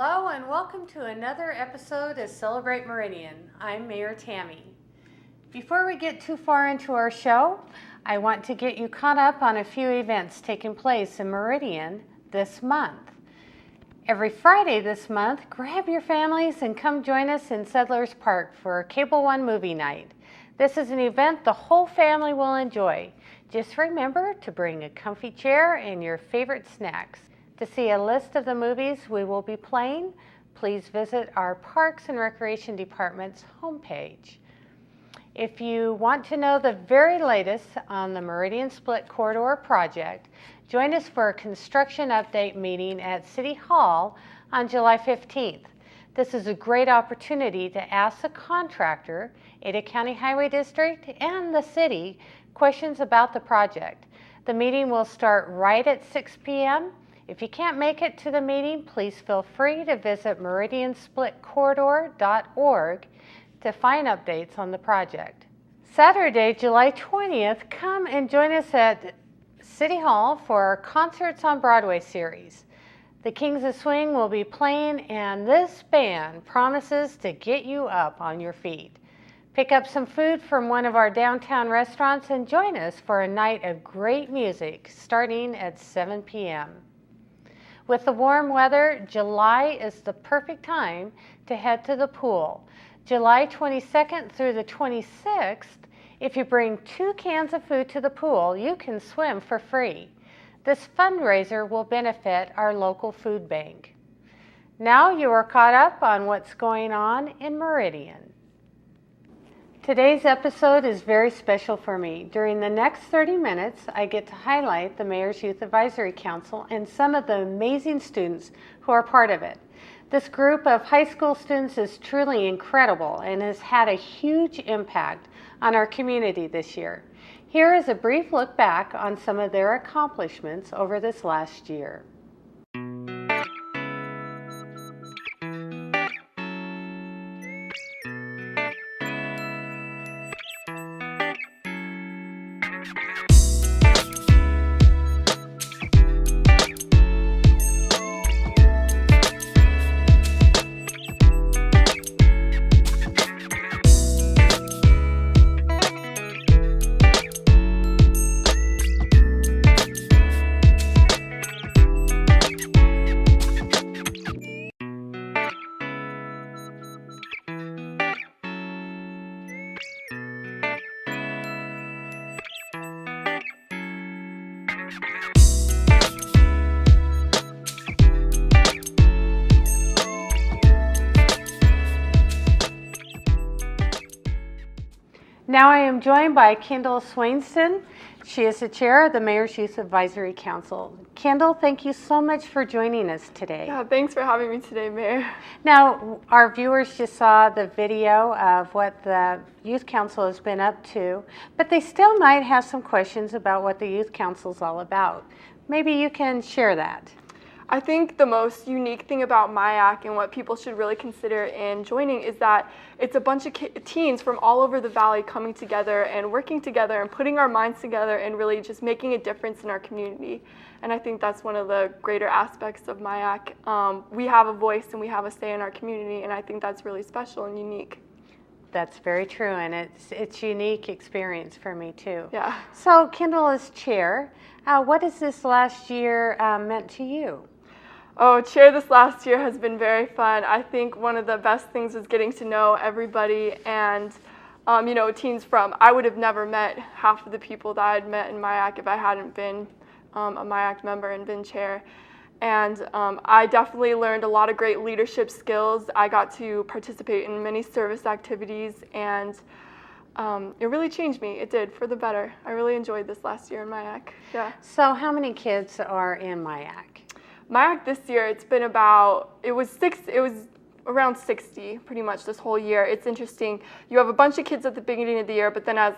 Hello and welcome to another episode of Celebrate Meridian. I'm Mayor Tammy. Before we get too far into our show, I want to get you caught up on a few events taking place in Meridian this month. Every Friday this month, grab your families and come join us in Settlers Park for Cable One Movie Night. This is an event the whole family will enjoy. Just remember to bring a comfy chair and your favorite snacks. To see a list of the movies we will be playing, please visit our Parks and Recreation Department's homepage. If you want to know the very latest on the Meridian Split Corridor project, join us for a construction update meeting at City Hall on July 15th. This is a great opportunity to ask the contractor, Ada County Highway District, and the city questions about the project. The meeting will start right at 6 p.m. If you can't make it to the meeting, please feel free to visit meridiansplitcorridor.org to find updates on the project. Saturday, July 20th, come and join us at City Hall for our Concerts on Broadway series. The Kings of Swing will be playing, and this band promises to get you up on your feet. Pick up some food from one of our downtown restaurants and join us for a night of great music starting at 7 p.m. With the warm weather, July is the perfect time to head to the pool. July 22nd through the 26th, if you bring 2 cans of food to the pool, you can swim for free. This fundraiser will benefit our local food bank. Now you are caught up on what's going on in Meridian. Today's episode is very special for me. During the next 30 minutes, I get to highlight the Mayor's Youth Advisory Council and some of the amazing students who are part of it. This group of high school students is truly incredible and has had a huge impact on our community this year. Here is a brief look back on some of their accomplishments over this last year. Now I am joined by Kendall Swainston. She is the chair of the Mayor's Youth Advisory Council. Kendall, thank you so much for joining us today. Yeah, thanks for having me today, Mayor. Now, our viewers just saw the video of what the Youth Council has been up to, but they still might have some questions about what the Youth Council is all about. Maybe you can share that. I think the most unique thing about MIAC and what people should really consider in joining is that it's a bunch of teens from all over the valley coming together and working together and putting our minds together and really just making a difference in our community. And I think that's one of the greater aspects of MIAC. We have a voice and we have a say in our community, and I think that's really special and unique. That's very true, and it's unique experience for me too. Yeah. So Kendall is chair. What has this last year meant to you? Oh, chair this last year has been very fun. I think one of the best things was getting to know everybody and, teens from, I would have never met half of the people that I'd met in MIAC if I hadn't been a MIAC member and been chair. And I definitely learned a lot of great leadership skills. I got to participate in many service activities, and it really changed me. It did, for the better. I really enjoyed this last year in MIAC. Yeah. So how many kids are in MIAC? MIAC this year, it was around 60 pretty much this whole year. It's interesting. You have a bunch of kids at the beginning of the year, but then as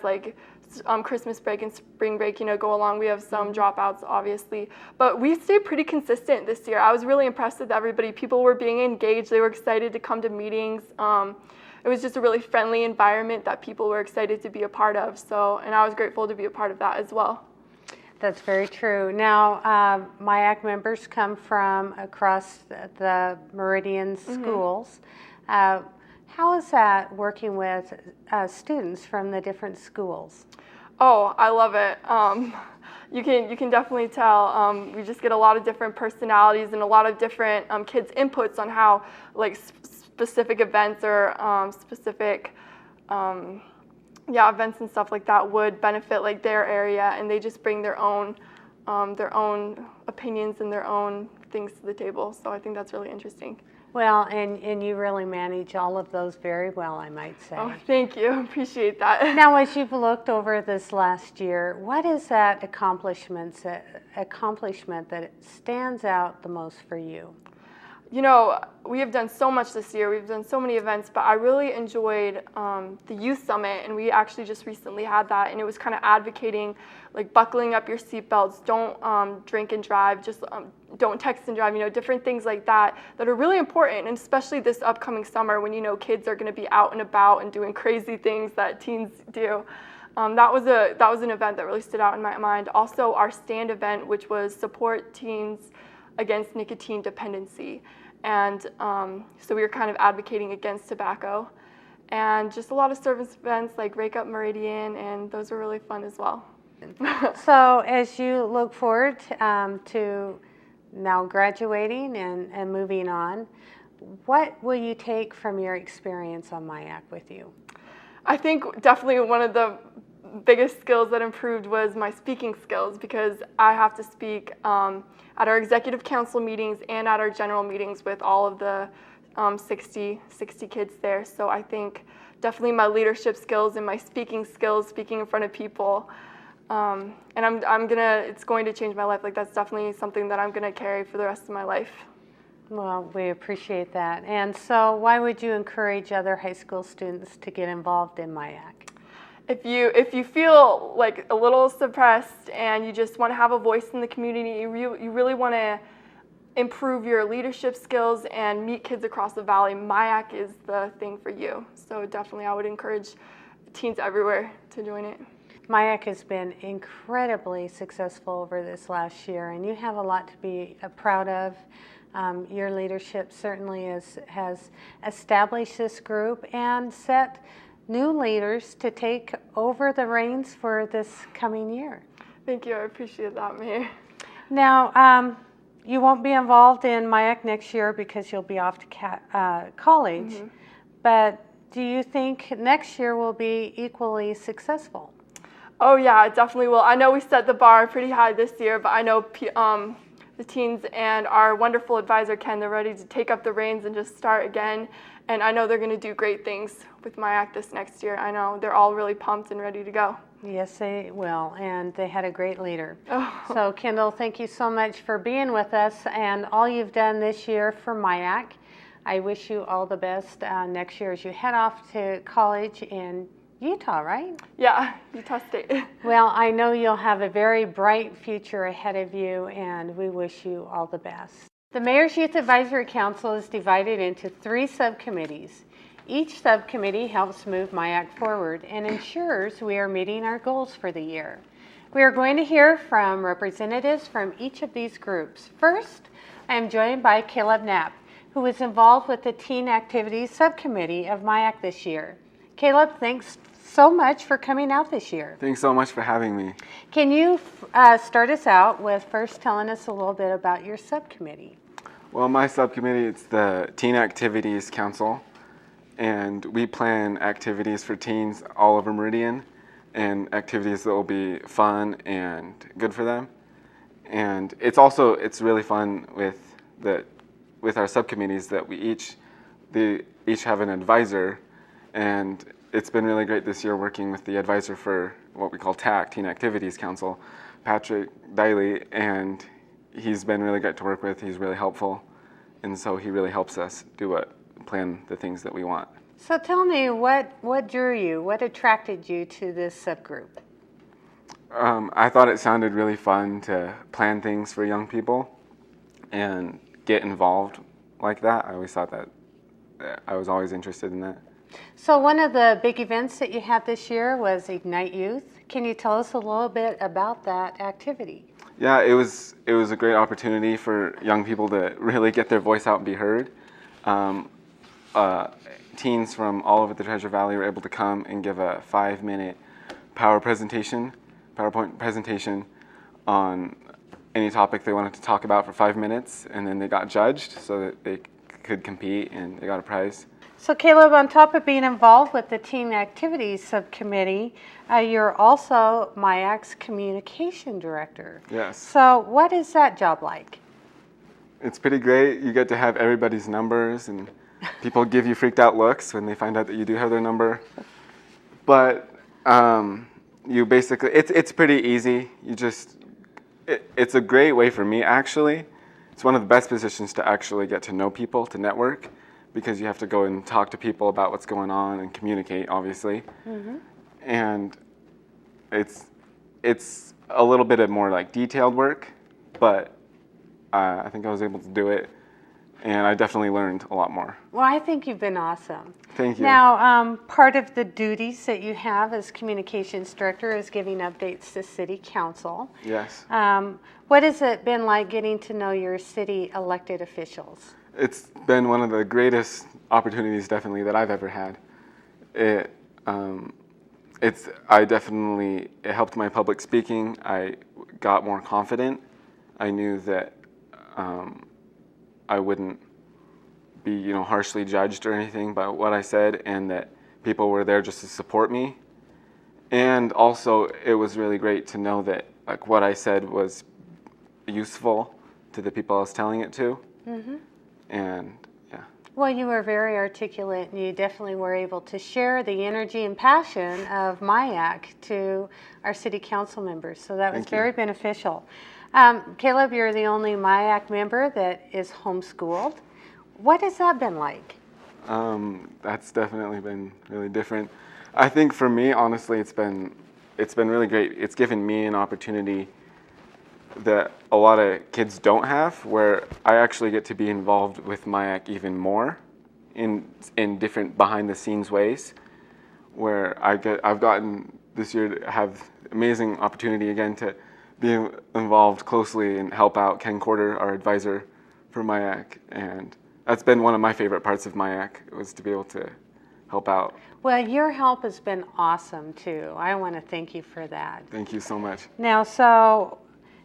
Christmas break and spring break, go along, we have some dropouts, obviously. But we stayed pretty consistent this year. I was really impressed with everybody. People were being engaged. They were excited to come to meetings. It was just a really friendly environment that people were excited to be a part of. And I was grateful to be a part of that as well. That's very true. Now, MIAC members come from across the Meridian schools. How is that working with students from the different schools? Oh, I love it. You can definitely tell. We just get a lot of different personalities and a lot of different kids' inputs on how like specific events or specific events and stuff like that would benefit like their area, and they just bring their own opinions and their own things to the table. So I think that's really interesting. Well, and you really manage all of those very well, I might say. Oh, thank you. Appreciate that. Now, as you've looked over this last year, what is that accomplishment that stands out the most for you? You know, we have done so much this year. We've done so many events, but I really enjoyed the Youth Summit, and we actually just recently had that, and it was kind of advocating, like buckling up your seatbelts, don't drink and drive, just don't text and drive, you know, different things like that that are really important, and especially this upcoming summer when, you know, kids are going to be out and about and doing crazy things that teens do. That was an event that really stood out in my mind. Also, our stand event, which was support teens against nicotine dependency. And so we were kind of advocating against tobacco. And just a lot of service events like Celebrate Meridian, and those were really fun as well. So as you look forward to now graduating and moving on, what will you take from your experience on MIAC with you? I think definitely one of the biggest skills that improved was my speaking skills, because I have to speak at our executive council meetings and at our general meetings with all of the 60 kids there. So I think definitely my leadership skills and my speaking skills, speaking in front of people, and it's going to change my life. Like, that's definitely something that I'm gonna carry for the rest of my life. Well, we appreciate that. And so why would you encourage other high school students to get involved in MIAC? If you feel like a little suppressed and you just want to have a voice in the community, you really want to improve your leadership skills and meet kids across the valley, MIAC is the thing for you. So definitely I would encourage teens everywhere to join it. MIAC has been incredibly successful over this last year, and you have a lot to be proud of. Your leadership certainly has established this group and set new leaders to take over the reins for this coming year. Thank you. I appreciate that, Mayor. Now, you won't be involved in MIAC next year because you'll be off to college, but do you think next year will be equally successful? Oh yeah, it definitely will. I know we set the bar pretty high this year, but I know the teens and our wonderful advisor, Ken, they're ready to take up the reins and just start again. And I know they're going to do great things with MIAC this next year. I know they're all really pumped and ready to go. Yes, they will, and they had a great leader. Oh. So, Kendall, thank you so much for being with us and all you've done this year for MIAC. I wish you all the best next year as you head off to college in Utah, right? Yeah, Utah State. Well, I know you'll have a very bright future ahead of you, and we wish you all the best. The Mayor's Youth Advisory Council is divided into 3 subcommittees. Each subcommittee helps move MIAC forward and ensures we are meeting our goals for the year. We are going to hear from representatives from each of these groups. First, I am joined by Caleb Knapp, who was involved with the Teen Activities Subcommittee of MIAC this year. Caleb, thanks so much for coming out this year. Thanks so much for having me. Can you start us out with first telling us a little bit about your subcommittee? Well, my subcommittee, it's the Teen Activities Council, and we plan activities for teens all over Meridian, and activities that will be fun and good for them. And it's really fun with our subcommittees that we each have an advisor, and it's been really great this year working with the advisor for what we call TAC, Teen Activities Council, Patrick Diley, and he's been really great to work with. He's really helpful, and so he really helps us plan the things that we want. So tell me, what drew you? What attracted you to this subgroup? I thought it sounded really fun to plan things for young people and get involved like that. I always thought that I was always interested in that. So one of the big events that you had this year was Ignite Youth. Can you tell us a little bit about that activity? Yeah, it was a great opportunity for young people to really get their voice out and be heard. Um, Teens from all over the Treasure Valley were able to come and give a 5-minute PowerPoint presentation on any topic they wanted to talk about for 5 minutes, and then they got judged so that they could compete and they got a prize. So Caleb, on top of being involved with the Teen Activities Subcommittee, you're also MIAC's Communication Director. Yes. So what is that job like? It's pretty great. You get to have everybody's numbers, and people give you freaked out looks when they find out that you do have their number. But you basically, it's pretty easy. It's a great way for me, actually. It's one of the best positions to actually get to know people, to network, because you have to go and talk to people about what's going on and communicate, obviously. Mm-hmm. And it's a little bit of more like detailed work, but I think I was able to do it, and I definitely learned a lot more. Well, I think you've been awesome. Thank you. Now, part of the duties that you have as Communications Director is giving updates to City Council. Yes. What has it been like getting to know your city elected officials? It's been one of the greatest opportunities, definitely, that I've ever had. It helped my public speaking. I got more confident. I knew that I wouldn't be, harshly judged or anything by what I said, and that people were there just to support me. And also, it was really great to know that what I said was useful to the people I was telling it to. Mm-hmm. And yeah. Well, you were very articulate, and you definitely were able to share the energy and passion of MIAC to our city council members. So that was very beneficial. Caleb, you're the only MIAC member that is homeschooled. What has that been like? That's definitely been really different. I think for me, honestly, it's been really great. It's given me an opportunity that a lot of kids don't have, where I actually get to be involved with MIAC even more in different behind-the-scenes ways, where I've gotten this year to have amazing opportunity again to be involved closely and help out Ken Corder, our advisor for MIAC, and that's been one of my favorite parts of MIAC, was to be able to help out. Well, your help has been awesome too. I want to thank you for that. Thank you so much. Now, so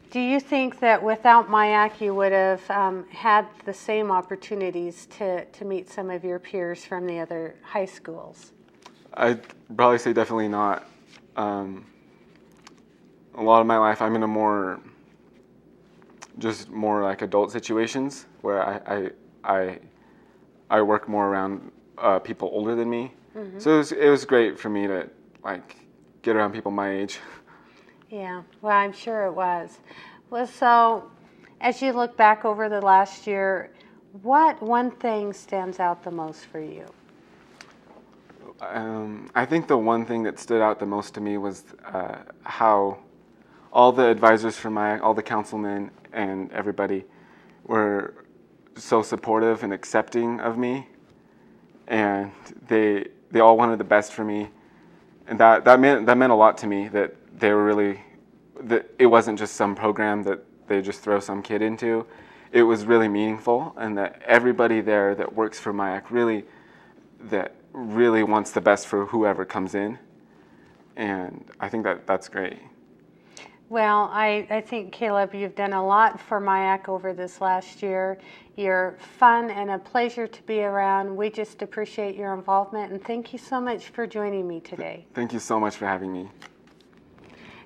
do you think that without MIAC you would have had the same opportunities to meet some of your peers from the other high schools? I'd probably say definitely not. A lot of my life I'm in a more like adult situations where I work more around people older than me. Mm-hmm. So it was great for me to get around people my age. Yeah, well, I'm sure it was. Well, so as you look back over the last year, what one thing stands out the most for you? I think the one thing that stood out the most to me was how all the advisors for all the councilmen and everybody were so supportive and accepting of me, and they all wanted the best for me, and that meant a lot to me, that they were really, that it wasn't just some program that they just throw some kid into. It was really meaningful, and that everybody there that works for MIAC really wants the best for whoever comes in, and I think that's great. Well, I think, Caleb, you've done a lot for MIAC over this last year. You're fun and a pleasure to be around. We just appreciate your involvement, and thank you so much for joining me today. Thank you so much for having me.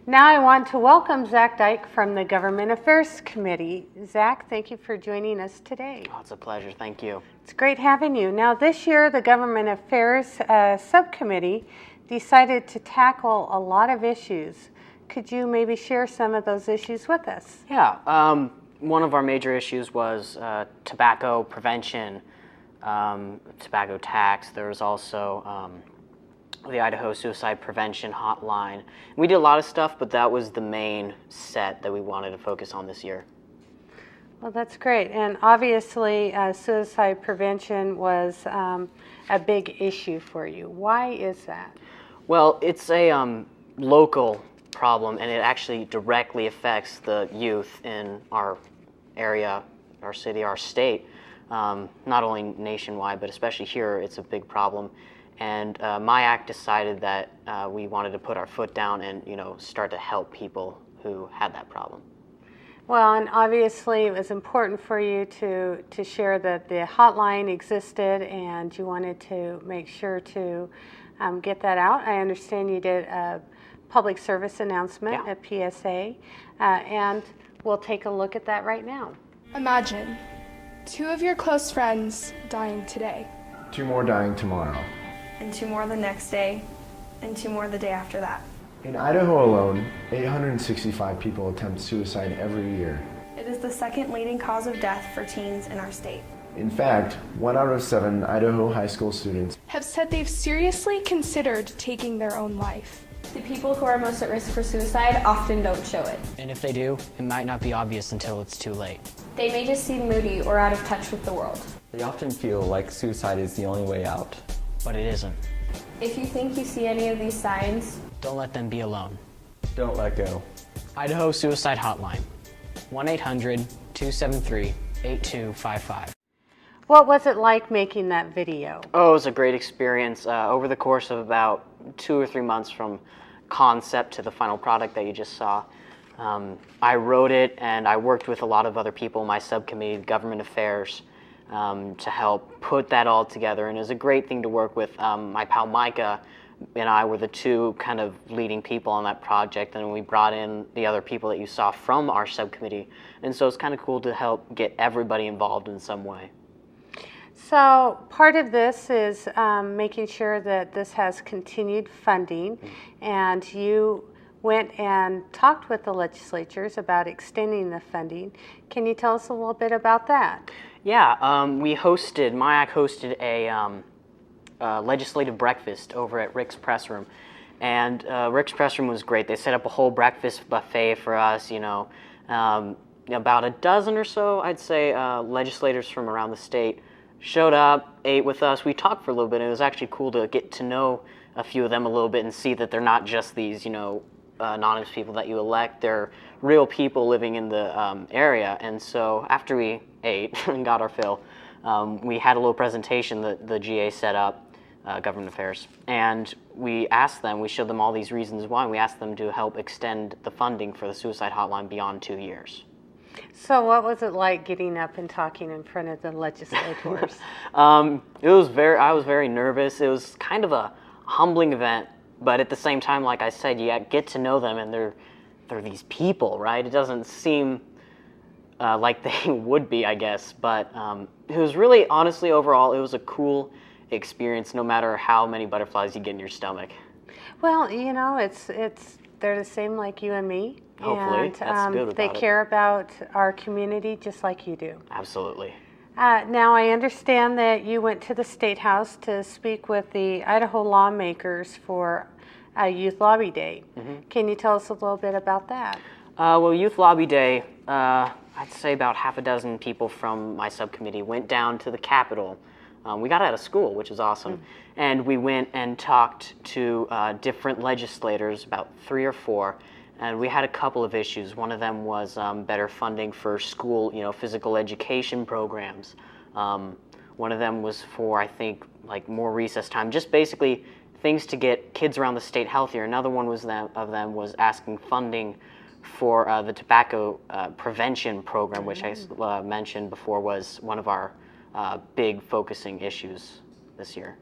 Now I want to welcome Zach Dyke from the Government Affairs Committee. Zach, thank you for joining us today. Oh, it's a pleasure. Thank you. It's great having you. Now this year, the Government Affairs Subcommittee decided to tackle a lot of issues. Could you maybe share some of those issues with us? Yeah. One of our major issues was tobacco prevention, tobacco tax. There was also the Idaho Suicide Prevention Hotline. We did a lot of stuff, but that was the main set that we wanted to focus on this year. Well, that's great. And obviously, suicide prevention was a big issue for you. Why is that? Well, it's a local problem, and it actually directly affects the youth in our area, our city, our state. Not only nationwide, but especially here, it's a big problem. And MyAct decided that we wanted to put our foot down and start to help people who had that problem. Well, and obviously it was important for you to share that the hotline existed, and you wanted to make sure to get that out. I understand you did a public service announcement, Yeah. a PSA, and we'll take a look at that right now. Imagine 2 of your close friends dying today, 2 more dying tomorrow. and 2 more the next day, and 2 more the day after that. In Idaho alone, 865 people attempt suicide every year. It is the second leading cause of death for teens in our state. In fact, 1 out of 7 Idaho high school students have said they've seriously considered taking their own life. The people who are most at risk for suicide often don't show it. And if they do, it might not be obvious until it's too late. They may just seem moody or out of touch with the world. They often feel like suicide is the only way out. But it isn't. If you think you see any of these signs, Don't let them be alone. Don't let go. Idaho Suicide Hotline, 1-800-273-8255. What was it like making that video? Oh, it was a great experience. Over the course of about 2 or 3 months from concept to the final product that you just saw, I wrote it, and I worked with a lot of other people in my subcommittee, Government Affairs, to help put that all together. And it was a great thing to work with. My pal Micah and I were the 2 kind of leading people on that project, and we brought in the other people that you saw from our subcommittee. And so it's kind of cool to help get everybody involved in some way. So part of this is making sure that this has continued funding, and you went and talked with the legislatures about extending the funding. Can you tell us a little bit about that? Yeah, MyAct hosted a legislative breakfast over at Rick's Press Room. And Rick's Press Room was great. They set up a whole breakfast buffet for us, about a dozen or so, I'd say, legislators from around the state showed up, ate with us. We talked for a little bit, and it was actually cool to get to know a few of them a little bit and see that they're not just these, anonymous people that you elect. They're real people living in the area. And so after we ate and got our fill, we had a little presentation that the GA set up, Government Affairs, and we showed them all these reasons why, and we asked them to help extend the funding for the suicide hotline beyond 2 years. So what was it like getting up and talking in front of the legislators? I was very nervous. It was kind of a humbling event, but at the same time, like I said, you get to know them, and they're these people, right? It doesn't seem like they would be, I guess, but it was really, honestly, overall, it was a cool experience, no matter how many butterflies you get in your stomach. Well, they're the same like you and me. Hopefully, and, that's good about they it. care about our community just like you do. Absolutely. Now, I understand that you went to the State House to speak with the Idaho lawmakers for Youth Lobby Day. Mm-hmm. Can you tell us a little bit about that? Well, Youth Lobby Day, I'd say about half a dozen people from my subcommittee went down to the Capitol. We got out of school, which is awesome, and we went and talked to different legislators, about 3 or 4, and we had a couple of issues. One of them was better funding for school, physical education programs. One of them was for, I think, like more recess time, just basically things to get kids around the state healthier. Another one was was asking funding for the tobacco prevention program, which I mentioned before was one of our big focusing issues this year.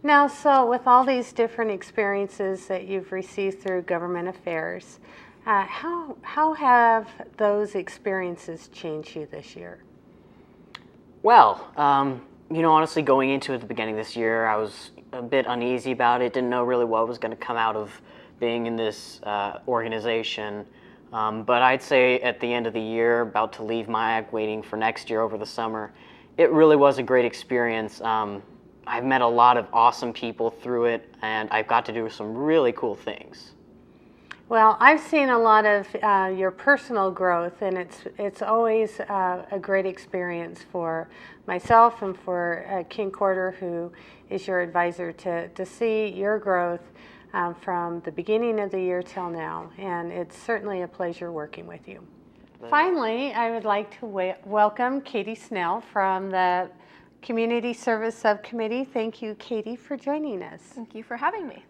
Now, so with all these different experiences that you've received through government affairs, how have those experiences changed you this year? Well, honestly, going into it at the beginning of this year, I was a bit uneasy about it, didn't know really what was going to come out of being in this organization. But I'd say at the end of the year, about to leave MyAct, waiting for next year over the summer, it really was a great experience. I've met a lot of awesome people through it, and I've got to do some really cool things. Well, I've seen a lot of your personal growth, and it's always a great experience for myself and for King Corder, who is your advisor, to see your growth from the beginning of the year till now, and it's certainly a pleasure working with you. Finally, I would like to welcome Katie Snell from the Community Service Subcommittee. Thank you, Katie, for joining us. Thank you for having me.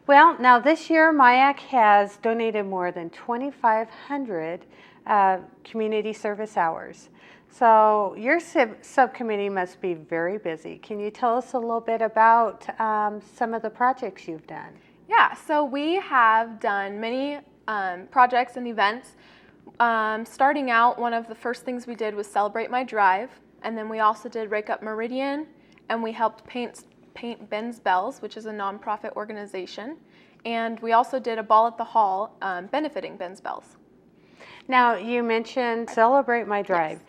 Well, now this year, MIAC has donated more than 2,500 community service hours. So your subcommittee must be very busy. Can you tell us a little bit about some of the projects you've done? Yeah, so we have done many projects and events. Starting out, one of the first things we did was Celebrate My Drive, and then we also did Rake Up Meridian, and we helped paint Ben's Bells, which is a nonprofit organization, and we also did a Ball at the Hall benefiting Ben's Bells. Now, you mentioned Celebrate My Drive.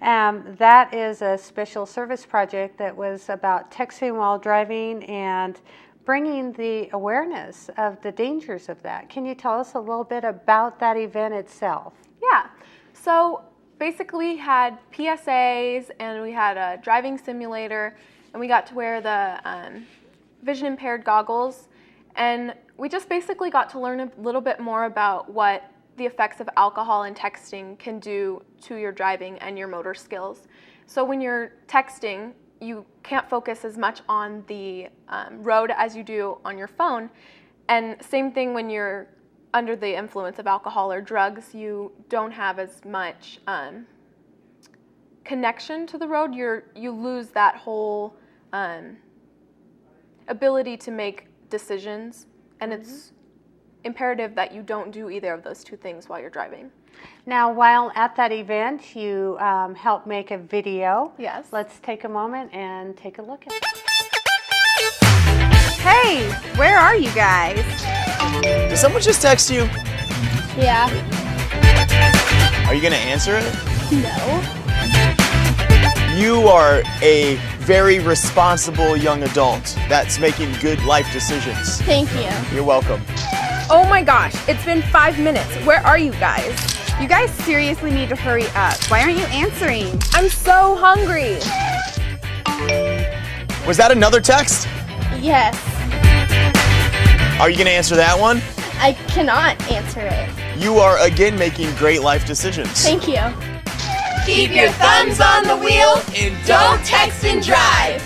Yes. That is a special service project that was about texting while driving and bringing the awareness of the dangers of that. Can you tell us a little bit about that event itself? Yeah, so basically had PSAs, and we had a driving simulator, and we got to wear the vision impaired goggles, and we just basically got to learn a little bit more about what the effects of alcohol and texting can do to your driving and your motor skills. So when you're texting, you can't focus as much on the road as you do on your phone, and same thing when you're under the influence of alcohol or drugs, you don't have as much connection to the road. You lose that whole ability to make decisions, and it's imperative that you don't do either of those two things while you're driving. Now, while at that event, you helped make a video. Yes. Let's take a moment and take a look at it. Hey, where are you guys? Did someone just text you? Yeah. Are you gonna answer it? No. You are a very responsible young adult that's making good life decisions. Thank you. You're welcome. Oh my gosh, it's been 5 minutes. Where are you guys? You guys seriously need to hurry up. Why aren't you answering? I'm so hungry. Was that another text? Yes. Are you gonna answer that one? I cannot answer it. You are again making great life decisions. Thank you. Keep your thumbs on the wheel and don't text and drive.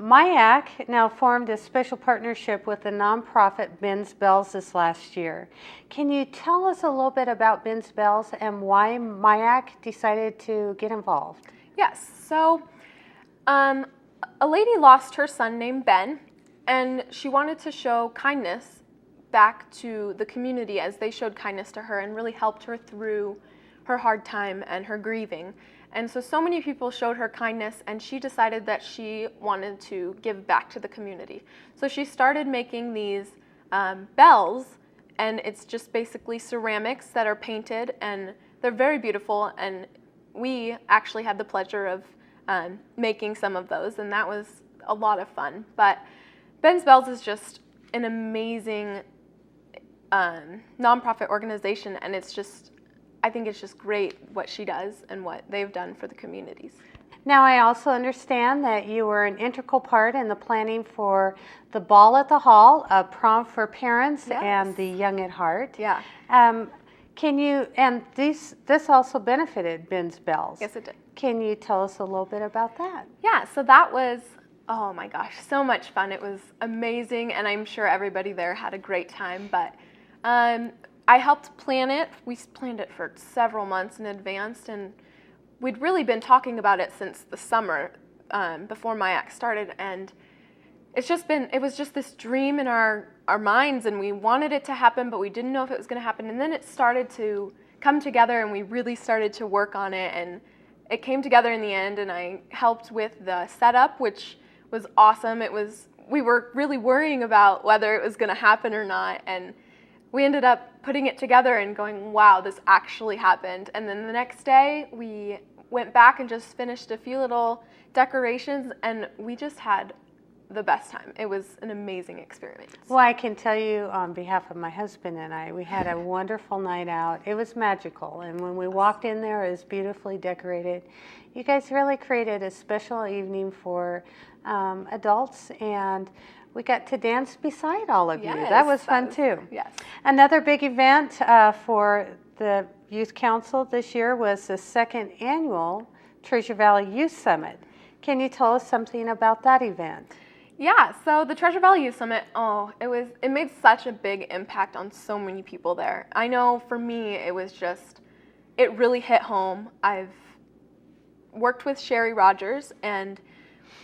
MIAC now formed a special partnership with the nonprofit Ben's Bells this last year. Can you tell us a little bit about Ben's Bells and why MIAC decided to get involved? Yes, so a lady lost her son named Ben, and she wanted to show kindness back to the community as they showed kindness to her and really helped her through her hard time and her grieving. And so many people showed her kindness, and she decided that she wanted to give back to the community. So she started making these bells, and it's just basically ceramics that are painted, and they're very beautiful, and we actually had the pleasure of making some of those, and that was a lot of fun. But Ben's Bells is just an amazing nonprofit organization, and I think it's just great what she does and what they've done for the communities. Now, I also understand that you were an integral part in the planning for the Ball at the Hall, a prom for parents, yes, and the Young at Heart. Yeah. This also benefited Ben's Bells. Yes, it did. Can you tell us a little bit about that? Yeah, so that was, oh my gosh, so much fun. It was amazing, and I'm sure everybody there had a great time, but I helped plan it. We planned it for several months in advance, and we'd really been talking about it since the summer before MIAC started, and it was just this dream in our minds, and we wanted it to happen, but we didn't know if it was going to happen, and then it started to come together, and we really started to work on it, and it came together in the end, and I helped with the setup, which was awesome. we were really worrying about whether it was going to happen or not, and we ended up putting it together and going, wow, this actually happened. And then the next day we went back and just finished a few little decorations, and we just had the best time. It was an amazing experience. Well, I can tell you on behalf of my husband and I, we had a wonderful night out. It was magical, and when we walked in there, it was beautifully decorated. You guys really created a special evening for adults, and we got to dance beside all of you. That was fun too. Yes. Another big event for the Youth Council this year was the second annual Treasure Valley Youth Summit. Can you tell us something about that event? Yeah, so the Treasure Valley Youth Summit, it made such a big impact on so many people there. I know for me, it really hit home. I've worked with Sherry Rogers, and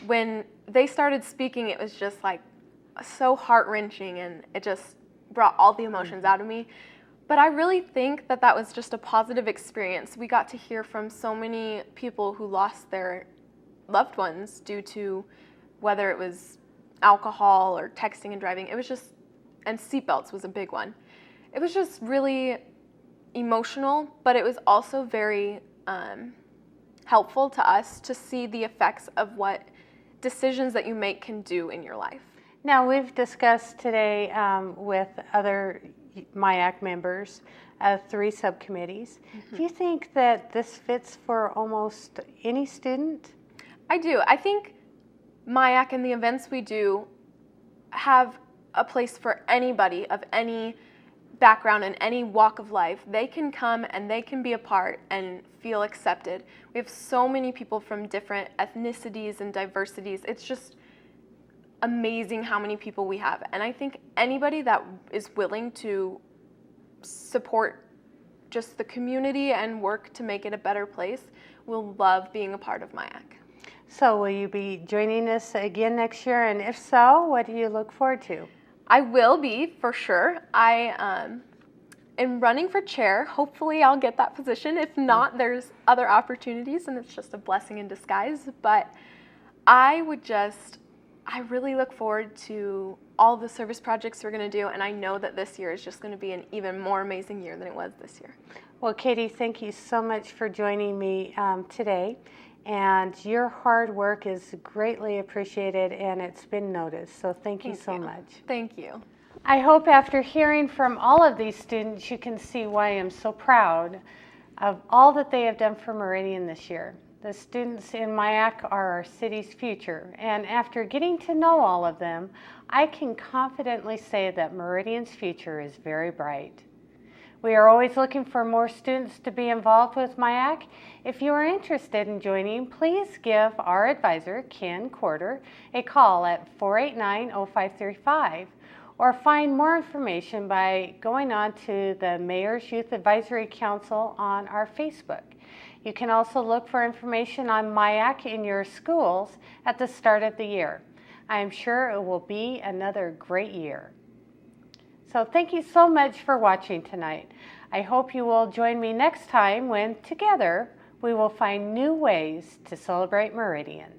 when they started speaking, it was just like so heart-wrenching, and it just brought all the emotions out of me. But I really think that was just a positive experience. We got to hear from so many people who lost their loved ones due to whether it was alcohol or texting and driving. It was just, and seatbelts was a big one. It was just really emotional, but it was also very helpful to us to see the effects of what decisions that you make can do in your life. Now, we've discussed today with other MIAC members, 3 subcommittees. Mm-hmm. Do you think that this fits for almost any student? I do. I think MIAC and the events we do have a place for anybody of any background and any walk of life. They can come and they can be a part and feel accepted. We have so many people from different ethnicities and diversities. It's just amazing how many people we have. And I think anybody that is willing to support just the community and work to make it a better place will love being a part of MIAC. So will you be joining us again next year? And if so, what do you look forward to? I will be, for sure. I am running for chair. Hopefully I'll get that position. If not, there's other opportunities, and it's just a blessing in disguise. But I really look forward to all the service projects we're going to do, and I know that this year is just going to be an even more amazing year than it was this year. Well, Katie, thank you so much for joining me today. And your hard work is greatly appreciated, and it's been noticed. So thank you so much. Thank you. I hope after hearing from all of these students, you can see why I'm so proud of all that they have done for Meridian this year. The students in MIAC are our city's future, and after getting to know all of them, I can confidently say that Meridian's future is very bright. We are always looking for more students to be involved with MIAC. If you are interested in joining, please give our advisor, Ken Corder, a call at 489-0535, or find more information by going on to the Mayor's Youth Advisory Council on our Facebook. You can also look for information on MIAC in your schools at the start of the year. I am sure it will be another great year. So thank you so much for watching tonight. I hope you will join me next time when together we will find new ways to celebrate Meridian.